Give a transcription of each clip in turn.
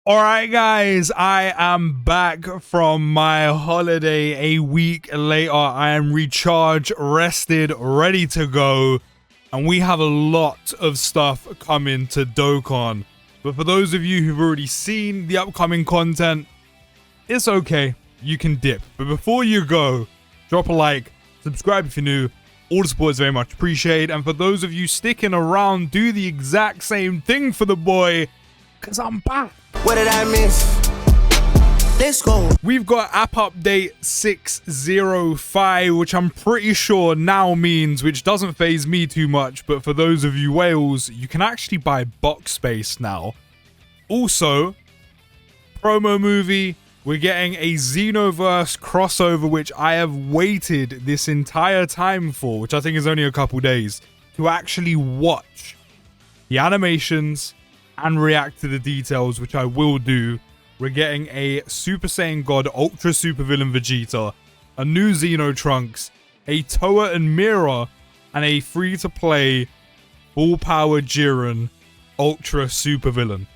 Alright guys, I am back from my holiday a week later. I am recharged, rested, ready to go. And we have a lot of stuff coming to Dokkan. But for those of you who've already seen the upcoming content, it's okay. You can dip. But before you go, drop a like, subscribe if you're new. All the support is very much appreciated. And for those of you sticking around, do the exact same thing for the boy, because I'm back. What did I miss? Let's go. We've got app update 605, which I'm pretty sure now means, which doesn't faze me too much, but for those of you whales, you can actually buy box space now. Also, promo movie, we're getting a Xenoverse crossover, which I have waited this entire time for, which I think is only a couple days, to actually watch the animations and react to the details, which I will do. We're getting a Super Saiyan God Ultra Super Villain Vegeta, a new Xeno Trunks, a Toa and Mira, and a free-to-play full power Jiren Ultra Super Villain.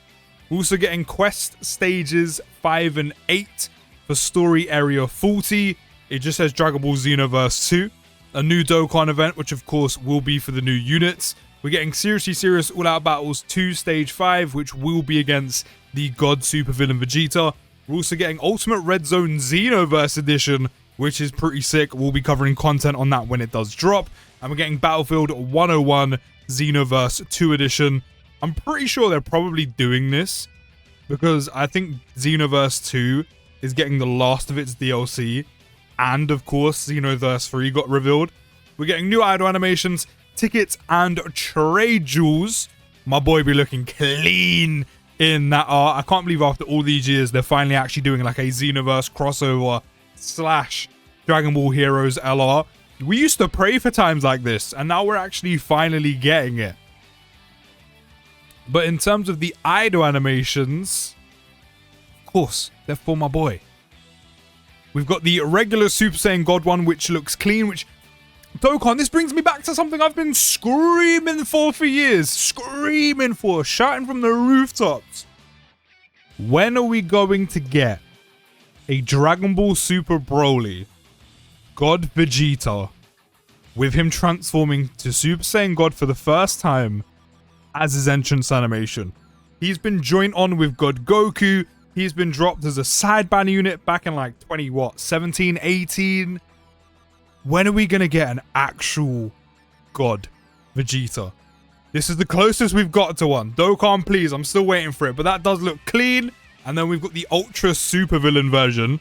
Also getting quest stages 5 and 8 for story area 40. It just says Dragon Ball Xenoverse 2. A new Dokkan event, which of course will be for the new units. We're getting Seriously Serious All Out Battles 2 Stage 5, which will be against the God Super Villain Vegeta. We're also getting Ultimate Red Zone Xenoverse Edition, which is pretty sick. We'll be covering content on that when it does drop. And we're getting Battlefield 101 Xenoverse 2 Edition. I'm pretty sure they're probably doing this because I think Xenoverse 2 is getting the last of its DLC. And of course, Xenoverse 3 got revealed. We're getting new idol animations, tickets, and trade jewels. My boy be looking clean in that art. I can't believe after all these years they're finally actually doing like a Xenoverse crossover / Dragon Ball Heroes LR. We used to pray for times like this, and now we're actually finally getting it. But in terms of the idol animations, of course, they're for my boy. We've got the regular Super Saiyan God one, which looks clean, which Dokkan, this brings me back to something I've been screaming for years. Shouting from the rooftops. When are we going to get a Dragon Ball Super Broly God Vegeta with him transforming to Super Saiyan God for the first time as his entrance animation? He's been joined on with God Goku. He's been dropped as a side banner unit back in like 17, 18. When are we going to get an actual God Vegeta? This is the closest we've got to one. Dokkan, please. I'm still waiting for it. But that does look clean. And then we've got the Ultra Super Villain version,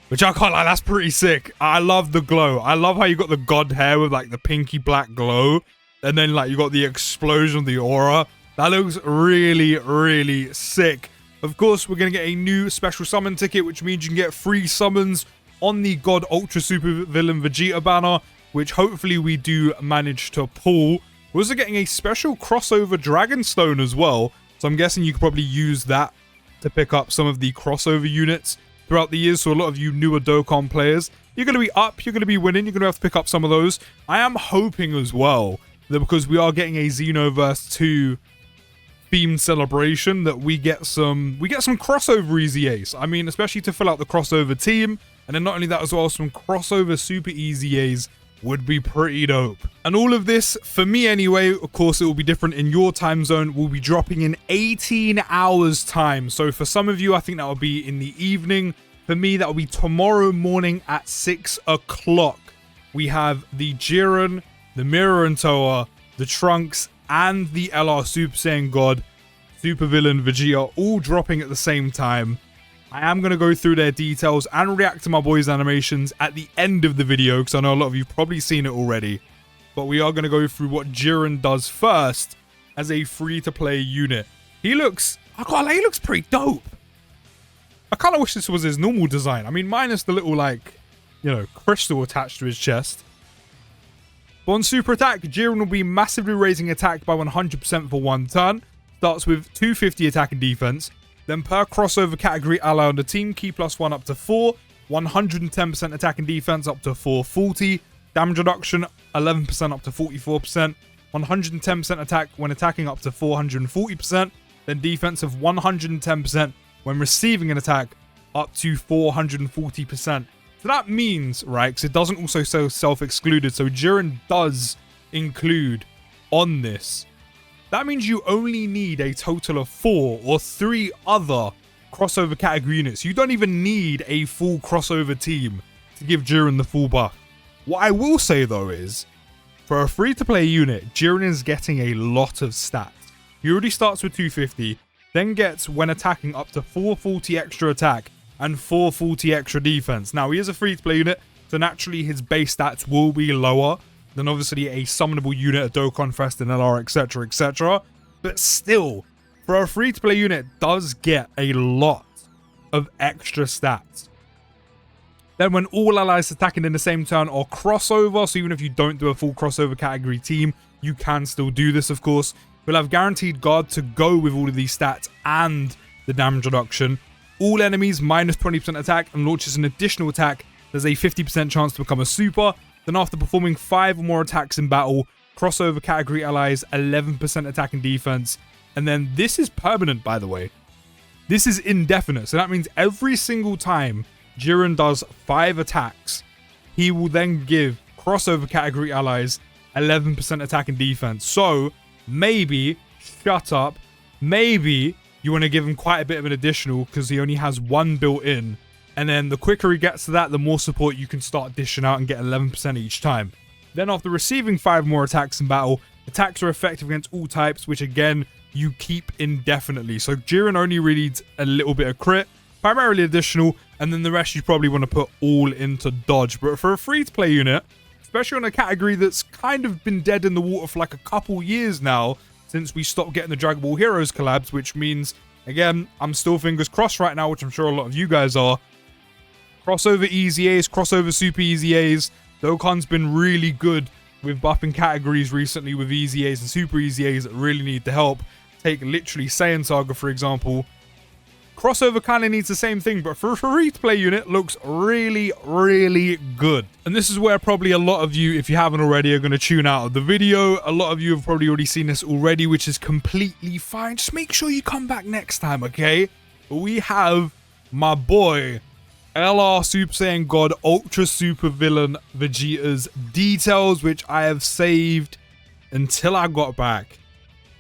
which I can't lie, that's pretty sick. I love the glow. I love how you got the God hair with like the pinky black glow. And then like you got the explosion of the aura. That looks really, really sick. Of course, we're going to get a new special summon ticket, which means you can get free summons on the God Ultra Super Villain Vegeta banner, which hopefully we do manage to pull. We're also getting a special crossover Dragonstone as well, so I'm guessing you could probably use that to pick up some of the crossover units throughout the years. So a lot of you newer Dokkan players, you're going to be up, you're going to be winning, you're going to have to pick up some of those. I am hoping as well that because we are getting a Xenoverse 2 themed celebration, that we get some crossover Easy Ace. I mean, especially to fill out the crossover team. And then not only that as well, some crossover Super Easy A's would be pretty dope. And all of this, for me anyway, of course it will be different in your time zone, will be dropping in 18 hours time. So for some of you, I think that will be in the evening. For me, that will be tomorrow morning at 6 o'clock. We have the Jiren, the Mira and Toa, the Trunks, and the LR Super Saiyan God Super Villain Vegeta all dropping at the same time. I am going to go through their details and react to my boys' animations at the end of the video, because I know a lot of you have probably seen it already. But we are going to go through what Jiren does first as a free-to-play unit. He looks, I can't lie, he looks pretty dope. I kind of wish this was his normal design. I mean, minus the little, like, you know, crystal attached to his chest. But on super attack, Jiren will be massively raising attack by 100% for one turn. Starts with 250 attack and defense. Then per crossover category ally on the team, key +1 up to 4, 110% attack and defense up to 440, damage reduction 11% up to 44%, 110% attack when attacking up to 440%, then defense of 110% when receiving an attack, up to 440%. So that means, right, because it doesn't also say self-excluded, so Jiren does include on this. That means you only need a total of 4 or 3 other crossover category units. You don't even need a full crossover team to give Jiren the full buff. What I will say though is, for a free-to-play unit, Jiren is getting a lot of stats. He already starts with 250, then gets, when attacking, up to 440 extra attack and 440 extra defense. Now, he is a free-to-play unit, so naturally his base stats will be lower than obviously a summonable unit, a Dokkan Fest, an LR, etc, etc. But still, for a free-to-play unit, it does get a lot of extra stats. Then when all allies attacking in the same turn are crossover, so even if you don't do a full crossover category team, you can still do this, of course. You'll have guaranteed guard to go with all of these stats and the damage reduction. All enemies minus 20% attack and launches an additional attack. There's a 50% chance to become a super. Then after performing 5 or more attacks in battle, crossover category allies 11% attack and defense. And then this is permanent, by the way. This is indefinite, so that means every single time Jiren does 5 attacks, he will then give crossover category allies 11% attack and defense. So maybe, shut up, maybe you want to give him quite a bit of an additional because he only has 1 built in. And then the quicker he gets to that, the more support you can start dishing out and get 11% each time. Then after receiving 5 more attacks in battle, attacks are effective against all types, which again, you keep indefinitely. So Jiren only really needs a little bit of crit, primarily additional, and then the rest you probably want to put all into dodge. But for a free-to-play unit, especially on a category that's kind of been dead in the water for like a couple years now, since we stopped getting the Dragon Ball Heroes collabs, which means, again, I'm still fingers crossed right now, which I'm sure a lot of you guys are. Crossover easy A's, crossover super easy A's. Dokkan's been really good with buffing categories recently with easy A's and super easy A's that really need the help. Take literally Saiyan Saga, for example. Crossover kind of needs the same thing, but for a free-to-play unit, looks really, really good. And this is where probably a lot of you, if you haven't already, are going to tune out of the video. A lot of you have probably already seen this already, which is completely fine. Just make sure you come back next time, okay? We have my boy, LR Super Saiyan God Ultra Super Villain Vegeta's details, which I have saved until I got back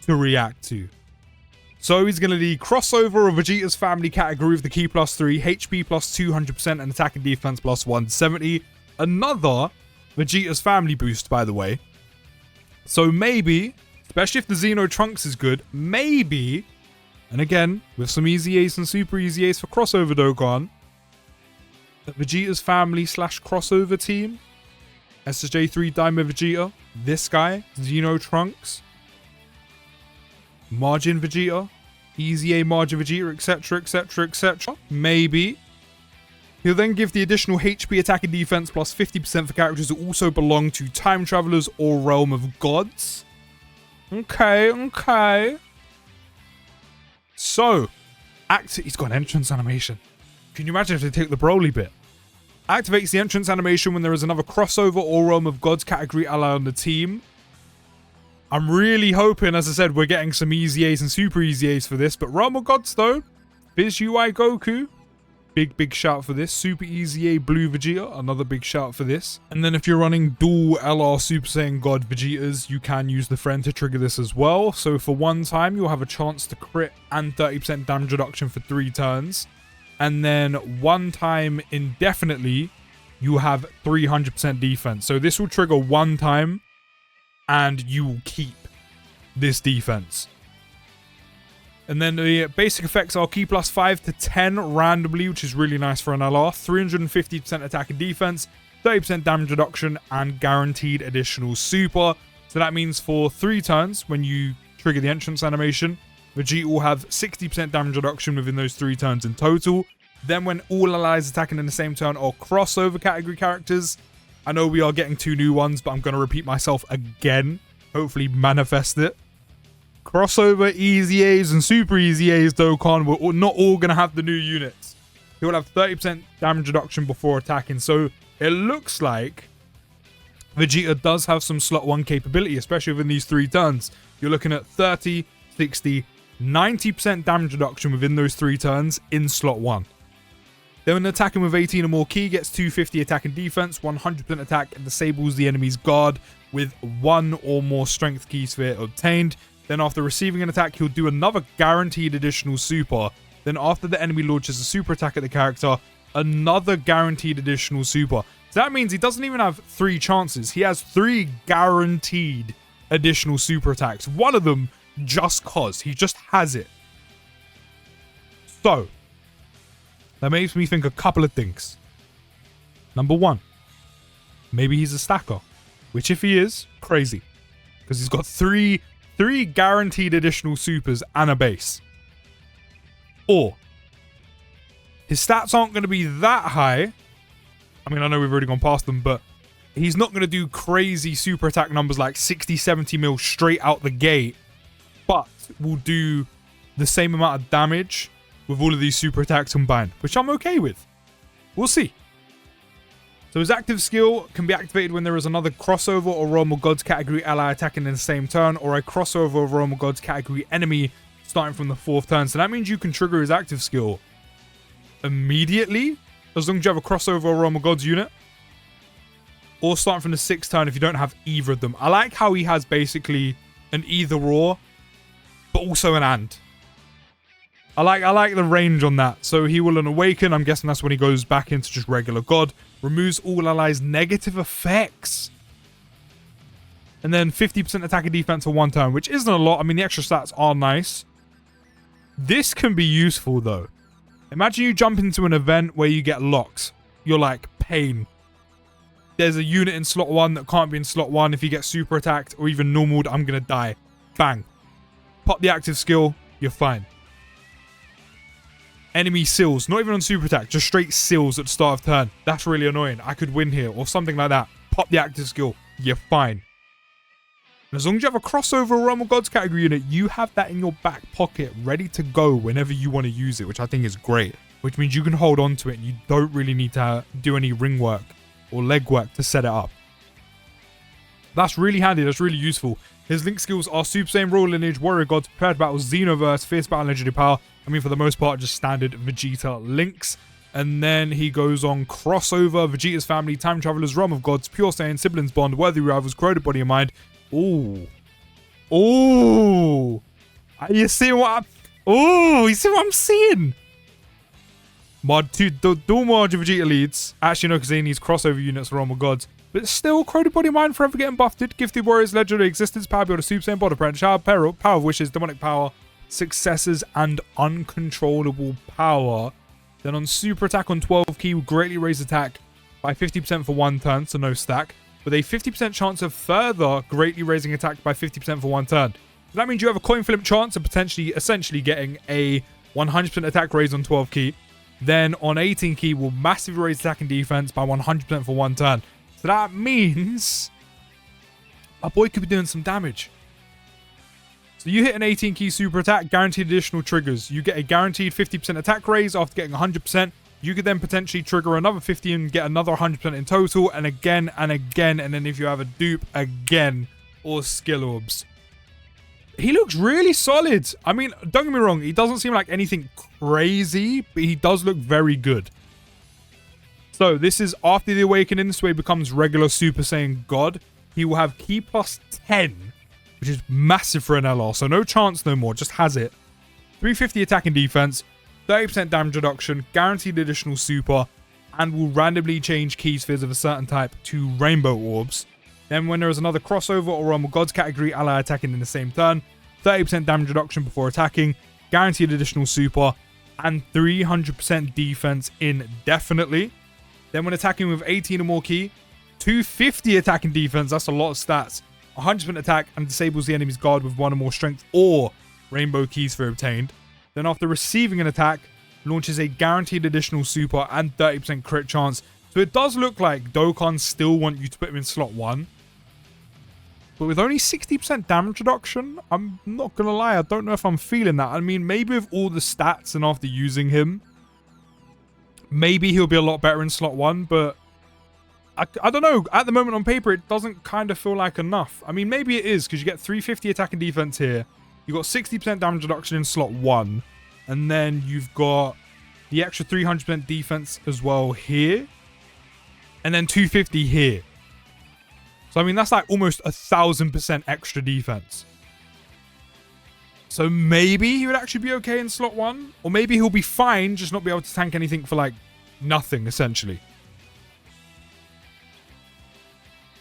to react to. So he's going to be crossover of Vegeta's family category with the key +3, HP +200%, and attack and defense +170. Another Vegeta's family boost, by the way. So maybe, especially if the Xeno Trunks is good, maybe, and again, with some easy A's and super easy A's for crossover Dokkan, Vegeta's family / crossover team, SSJ3 Daima Vegeta, this guy, Xeno Trunks, Margin Vegeta, Easy A Margin Vegeta, etc, etc, etc. Maybe. He'll then give the additional HP, attack and defense +50% for characters who also belong to Time Travelers or Realm of Gods. Okay, okay. So, he's got an entrance animation. Can you imagine if they take the Broly bit? Activates the entrance animation when there is another crossover or Realm of Gods category ally on the team. I'm really hoping, as I said, we're getting some easy A's and super easy A's for this. But Realm of Gods, though, Viz UI Goku, big shout for this. Super easy A Blue Vegeta, another big shout for this. And then if you're running dual LR Super Saiyan God Vegetas, you can use the friend to trigger this as well. So for one time, you'll have a chance to crit and 30% damage reduction for 3 turns. And then one time indefinitely, you have 300% defense. So this will trigger one time, and you will keep this defense. And then the basic effects are key +5 to 10 randomly, which is really nice for an LR. 350% attack and defense, 30% damage reduction, and guaranteed additional super. So that means for 3 turns, when you trigger the entrance animation, Vegeta will have 60% damage reduction within those 3 turns in total. Then when all allies attacking in the same turn are crossover category characters, I know we are getting 2 new ones, but I'm going to repeat myself again. Hopefully manifest it. Crossover easy A's and super easy A's Dokkan, we're not all going to have the new units. He will have 30% damage reduction before attacking. So it looks like Vegeta does have some slot 1 capability, especially within these 3 turns. You're looking at 30, 60, 90% damage reduction within those 3 turns in slot 1. Then when attacking with 18 or more ki, gets 250 attack and defense, 100% attack, and disables the enemy's guard with 1 or more strength ki sphere obtained. Then after receiving an attack, he'll do another guaranteed additional super. Then after the enemy launches a super attack at the character, another guaranteed additional super. So that means he doesn't even have 3 chances. He has 3 guaranteed additional super attacks. One of them just cause. He just has it. So, that makes me think a couple of things. Number 1, maybe he's a stacker. Which if he is, crazy. Because he's got three guaranteed additional supers and a base. Or, his stats aren't going to be that high. I mean, I know we've already gone past them, but he's not going to do crazy super attack numbers like 60, 70 mil straight out the gate. But will do the same amount of damage with all of these super attacks combined, which I'm okay with. We'll see. So his active skill can be activated when there is another crossover or Realm of Gods category ally attacking in the same turn, or a crossover of Realm of Gods category enemy starting from the 4th turn. So that means you can trigger his active skill immediately, as long as you have a crossover or Realm of Gods unit, or starting from the 6th turn if you don't have either of them. I like how he has basically an either or, but also an and. I like the range on that. So he will awaken. I'm guessing that's when he goes back into just regular God. Removes all allies' negative effects. And then 50% attack and defense for 1 turn, which isn't a lot. I mean, the extra stats are nice. This can be useful, though. Imagine you jump into an event where you get locked. You're like, pain. There's a unit in slot 1 that can't be in slot 1. If you get super attacked or even normaled, I'm going to die. Bang. Pop the active skill. You're fine. Enemy seals, not even on super attack, just straight seals at the start of turn. That's really annoying. I could win here or something like that. Pop the active skill. You're fine. And as long as you have a crossover Realm of Gods category unit, you have that in your back pocket ready to go whenever you want to use it, which I think is great. Which means you can hold on to it and you don't really need to do any ring work or leg work to set it up. That's really handy. That's really useful. His link skills are Super Saiyan, Royal Lineage, Warrior Gods, Prepared Battle, Xenoverse, Fierce Battle, Legendary Power. I mean, for the most part, just standard Vegeta links. And then he goes on Crossover, Vegeta's Family, Time Travelers, Realm of Gods, Pure Saiyan, Siblings Bond, Worthy Rivals, Corroded Body and Mind. Ooh. Ooh. You see what you see what I'm seeing? Mod 2, dual mod Vegeta leads. Actually, no, because he needs crossover units for Realm of Gods. But still, Corroded Body and Mind forever getting buffed. Gifted Warriors, Legendary Existence, Power Builder, Super Saiyan, Body Apprentice, Shower, Peril, Power of Wishes, Demonic Power, Successors, and Uncontrollable Power. Then on Super Attack on 12 ki, will greatly raise attack by 50% for 1 turn, so no stack, with a 50% chance of further greatly raising attack by 50% for 1 turn. So that means you have a coin flip chance of potentially, essentially getting a 100% attack raise on 12 ki. Then on 18 ki, will massively raise attack and defense by 100% for 1 turn. So that means our boy could be doing some damage. So you hit an 18 ki super attack, guaranteed additional triggers. You get a guaranteed 50% attack raise after getting 100%. You could then potentially trigger another 50 and get another 100% in total, and again and again. And then if you have a dupe, again, or skill orbs. He looks really solid. I mean, don't get me wrong, he doesn't seem like anything crazy, but he does look very good. So this is after the awakening, so he becomes regular Super Saiyan God. He will have ki plus 10, which is massive for an LR. So no chance no more, just has it. 350 attack and defense, 30% damage reduction, guaranteed additional super, and will randomly change ki spheres of a certain type to rainbow orbs. Then when there is another crossover or Realm of Gods category ally attacking in the same turn, 30% damage reduction before attacking, guaranteed additional super, and 300% defense indefinitely. Then when attacking with 18 or more ki, 250 attack and defense, that's a lot of stats. 100% attack and disables the enemy's guard with 1 or more strength or rainbow ki sphere obtained. Then after receiving an attack, launches a guaranteed additional super and 30% crit chance. So it does look like Dokkan still want you to put him in slot 1. But with only 60% damage reduction, I'm not going to lie, I don't know if I'm feeling that. I mean, maybe with all the stats and after using him, maybe he'll be a lot better in slot 1, but I don't know. At the moment on paper, it doesn't kind of feel like enough. I mean, maybe it is, because you get 350 attack and defense here. You got 60% damage reduction in slot 1. And then you've got the extra 300% defense as well here. And then 250 here. So, I mean, that's like almost 1,000% extra defense. So maybe he would actually be okay in slot 1. Or maybe he'll be fine, just not be able to tank anything for like nothing, essentially.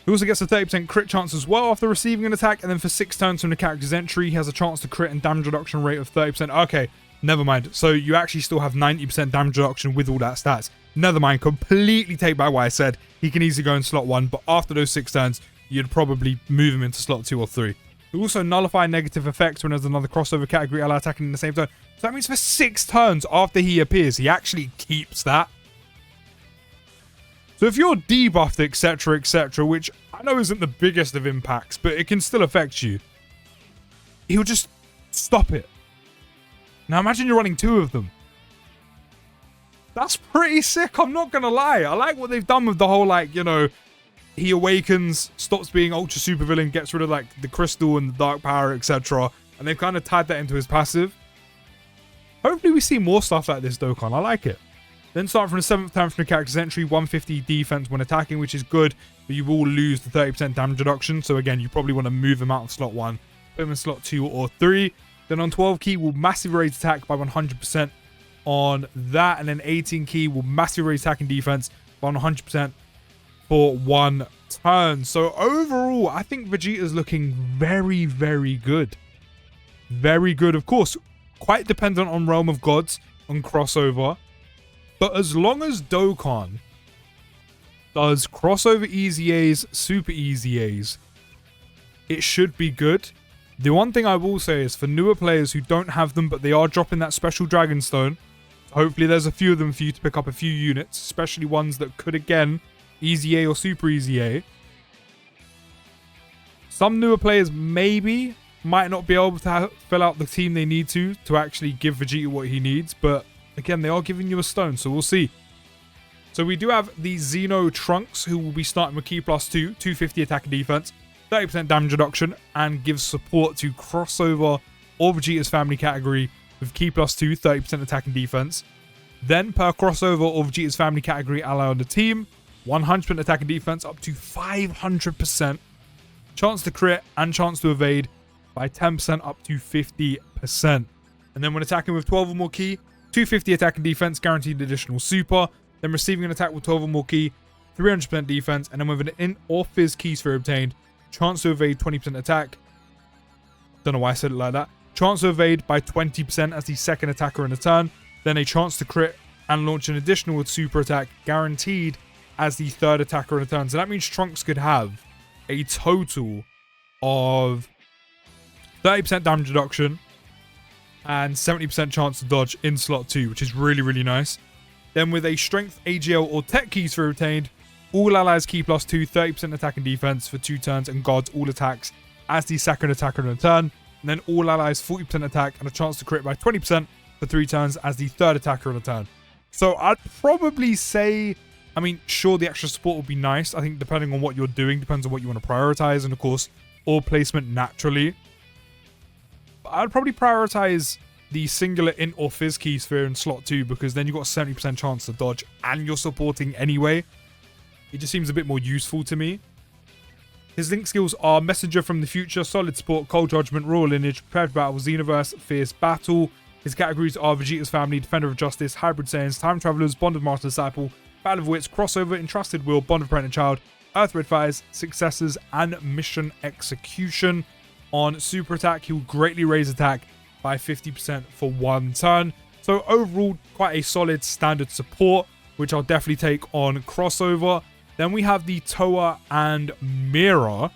He also gets a 30% crit chance as well after receiving an attack. And then for 6 turns from the character's entry, he has a chance to crit and damage reduction rate of 30%. Okay, never mind. So you actually still have 90% damage reduction with all that stats. Never mind, completely take back what I said. He can easily go in slot 1, but after those 6 turns, you'd probably move him into slot 2 or 3. You also nullify negative effects when there's another crossover category ally attacking in the same turn. So that means for 6 turns after he appears, he actually keeps that. So if you're debuffed, etc., which I know isn't the biggest of impacts, but it can still affect you, he'll just stop it. Now imagine you're running 2 of them. That's pretty sick, I'm not gonna lie. I like what they've done with the whole, like, you know, he awakens, stops being ultra super villain, gets rid of like the crystal and the dark power, etc. And they've kind of tied that into his passive. Hopefully we see more stuff like this, Dokkan. I like it. Then starting from the 7th turn from the character's entry, 150 defense when attacking, which is good, but you will lose the 30% damage reduction. So again, you probably want to move him out of slot 1, put him in slot 2 or 3. Then on 12 key, will massively raise attack by 100% on that. And then 18 key will massively raise attack and defense by 100% for 1 turn. So overall, I think Vegeta's looking very, very good. Very good. Of course, quite dependent on Realm of Gods, on crossover. But as long as Dokkan does crossover easy A's, super easy A's, it should be good. The one thing I will say is for newer players who don't have them, but they are dropping that special Dragonstone, hopefully there's a few of them for you to pick up a few units, especially ones that could, again, easy A or super easy A. Some newer players maybe might not be able to fill out the team they need to actually give Vegeta what he needs, but again, they are giving you a stone, so we'll see. So we do have the Xeno Trunks, who will be starting with Key +2, 250 attack and defense, 30% damage reduction, and gives support to crossover or Vegeta's family category with Key +2, 30% attack and defense. Then per crossover or Vegeta's family category ally on the team, 100% attack and defense up to 500%. Chance to crit and chance to evade by 10% up to 50%. And then when attacking with 12 or more key, 250 attack and defense, guaranteed additional super. Then receiving an attack with 12 or more key, 300% defense. And then with an int or fizz key sphere obtained, chance to evade 20% attack. Don't know why I said it like that. Chance to evade by 20% as the second attacker in a turn. Then a chance to crit and launch an additional super attack, guaranteed as the third attacker in a turn. So that means Trunks could have a total of 30% damage reduction and 70% chance to dodge in slot 2, which is really, really nice. Then with a strength, AGL, or tech keys for obtained, all allies key +2, 30% attack and defense for 2 turns, and gods all attacks as the second attacker in a turn. And then all allies 40% attack and a chance to crit by 20% for 3 turns as the third attacker in a turn. So I'd probably say, I mean, sure, the extra support would be nice. I think depending on what you're doing, depends on what you want to prioritize, and of course, all placement naturally. I'd probably prioritize the singular int or fizz key sphere in slot 2, because then you've got a 70% chance to dodge and you're supporting anyway. It just seems a bit more useful to me. His link skills are Messenger from the Future, Solid Support, Cold Judgment, Royal Lineage, Prepared for Battle, Xenoverse, Fierce Battle. His categories are Vegeta's Family, Defender of Justice, Hybrid Saiyans, Time Travelers, Bond of Master Disciple, Battle of Wits, Crossover, Entrusted Will, Bond of Parent and Child, Earthred Fires, Successors, and Mission Execution. On super attack, he will greatly raise attack by 50% for 1 turn. So overall, quite a solid standard support, which I'll definitely take on crossover. Then we have the Toa and Mira,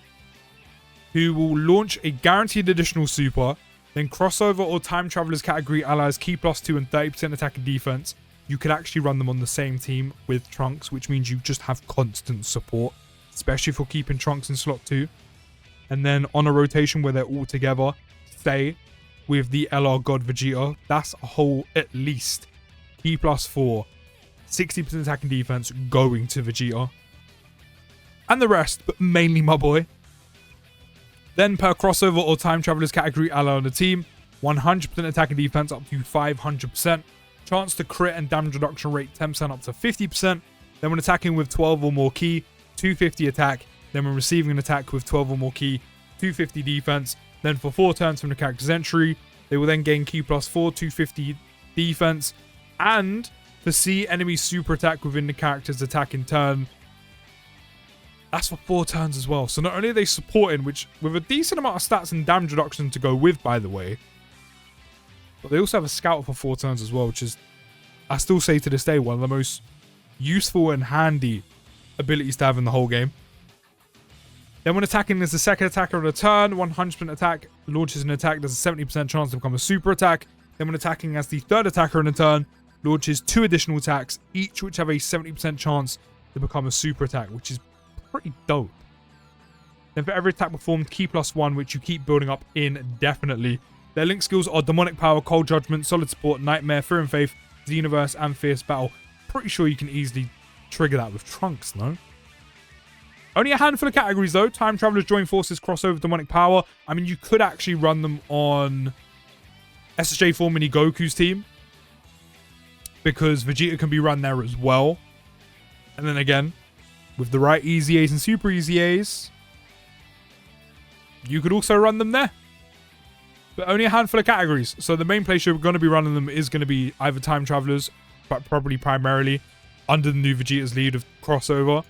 who will launch a guaranteed additional super. Then crossover or time travelers category allies key +2 and 30% attack and defense. You could actually run them on the same team with Trunks, which means you just have constant support, especially for keeping Trunks in slot 2. And then on a rotation where they're all together, stay with the LR God Vegeta. That's a whole at least key +4, 60% attack and defense going to Vegeta. And the rest, but mainly my boy. Then per crossover or time travelers category ally on the team, 100% attack and defense up to 500%. Chance to crit and damage reduction rate 10% up to 50%. Then when attacking with 12 or more ki, 250 attack. Then when receiving an attack with 12 or more ki, 250 defense. Then for 4 turns from the character's entry, they will then gain ki plus 4, 250 defense. And to see enemy super attack within the character's attack in turn, that's for 4 turns as well. So not only are they supporting, which with a decent amount of stats and damage reduction to go with, by the way, but they also have a scout for 4 turns as well, which is, I still say to this day, one of the most useful and handy abilities to have in the whole game. Then when attacking as the second attacker on a turn, 100% attack, launches an attack, there's a 70% chance to become a super attack. Then when attacking as the third attacker on a turn, launches 2 additional attacks, each which have a 70% chance to become a super attack, which is pretty dope. Then for every attack performed, ki plus 1, which you keep building up indefinitely. Their link skills are Demonic Power, Cold Judgment, Solid Support, Nightmare, Fear and Faith, Xenoverse, and Fierce Battle. Pretty sure you can easily trigger that with Trunks, no? Only a handful of categories though. Time Travelers, Join Forces, Crossover, Demonic Power. I mean, you could actually run them on SSJ 4 Mini Goku's team, because Vegeta can be run there as well. And then again, with the right Easy A's and Super Easy A's, you could also run them there. But only a handful of categories. So the main place you're going to be running them is going to be either Time Travelers, but probably primarily under the new Vegeta's lead of Crossover.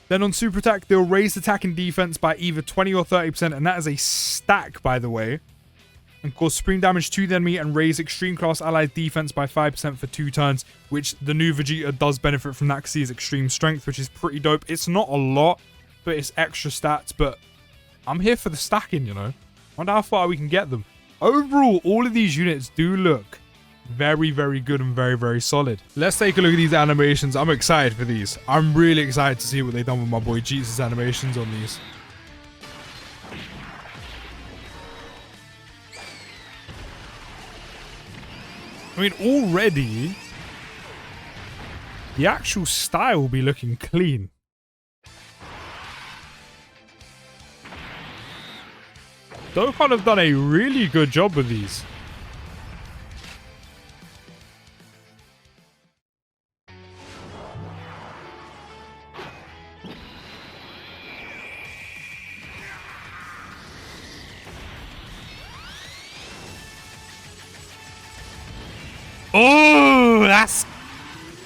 Then on Super Attack, they'll raise attack and defense by either 20 or 30%, and that is a stack, by the way. And cause supreme damage to the enemy and raise extreme class allied defense by 5% for 2 turns, which the new Vegeta does benefit from that because he has extreme strength, which is pretty dope. It's not a lot, but it's extra stats, but I'm here for the stacking, you know. I wonder how far we can get them. Overall, all of these units do look very, very good and very, very solid. Let's take a look at these animations. I'm excited for these. I'm really excited to see what they've done with my boy Jesus' animations on these. I mean, already, the actual style will be looking clean. Dokkan have done a really good job with these.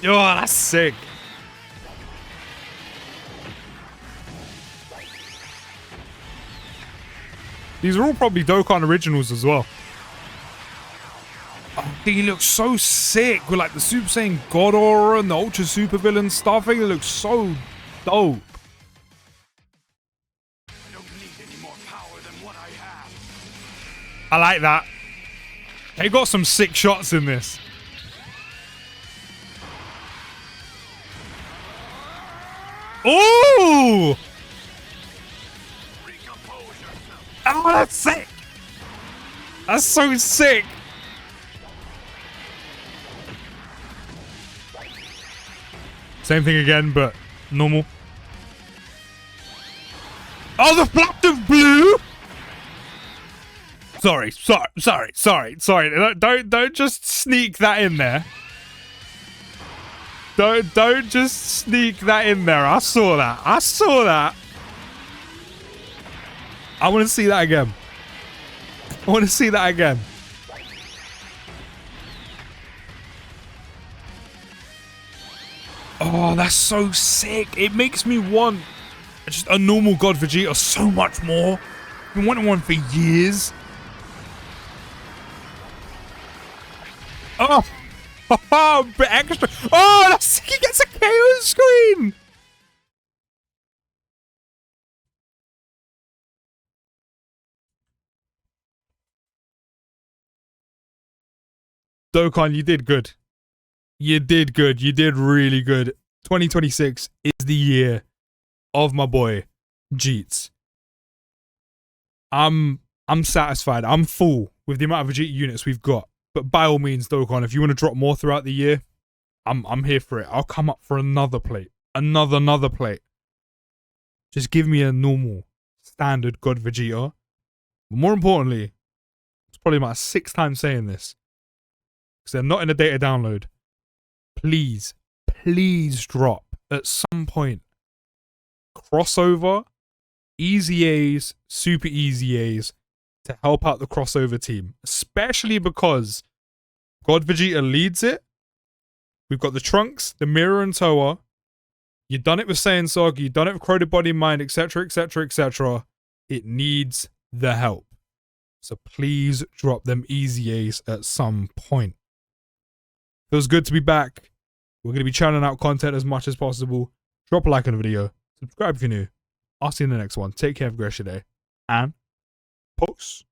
Oh, that's sick. These are all probably Dokkan originals as well. Oh, he looks so sick with like the Super Saiyan God aura and the Ultra Super Villain stuff. I think it looks so dope. I don't need any more power than what I have. I like that. They got some sick shots in this. Ooh! Oh, that's sick! That's so sick! Same thing again, but normal. Oh, the flash of blue! Sorry. Don't just sneak that in there. Don't just sneak that in there. I saw that. I want to see that again. Oh, that's so sick. It makes me want just a normal God Vegeta so much more. I've been wanting one for years. Oh, a bit extra. Oh, that's sick. He gets a KO screen. Dokkan, you did good. You did really good. 2026 is the year of my boy Jeets. I'm satisfied. I'm full with the amount of Vegeta units we've got. But by all means, Dokkan, if you want to drop more throughout the year, I'm here for it. I'll come up for another plate. Another plate. Just give me a normal standard God Vegeta. But more importantly, it's probably my 6th time saying this, because they're not in the data download. Please, please drop at some point crossover, easy A's, super easy A's to help out the crossover team, especially because God Vegeta leads it. We've got the Trunks, the Mirror, and Toa. You've done it with Saiyan Saga, you've done it with Crowded Body and Mind, etc., etc., etc. It needs the help. So please drop them easy A's at some point. Feels good to be back. We're going to be churning out content as much as possible. Drop a like on the video. Subscribe if you're new. I'll see you in the next one. Take care, have a great day. And peace.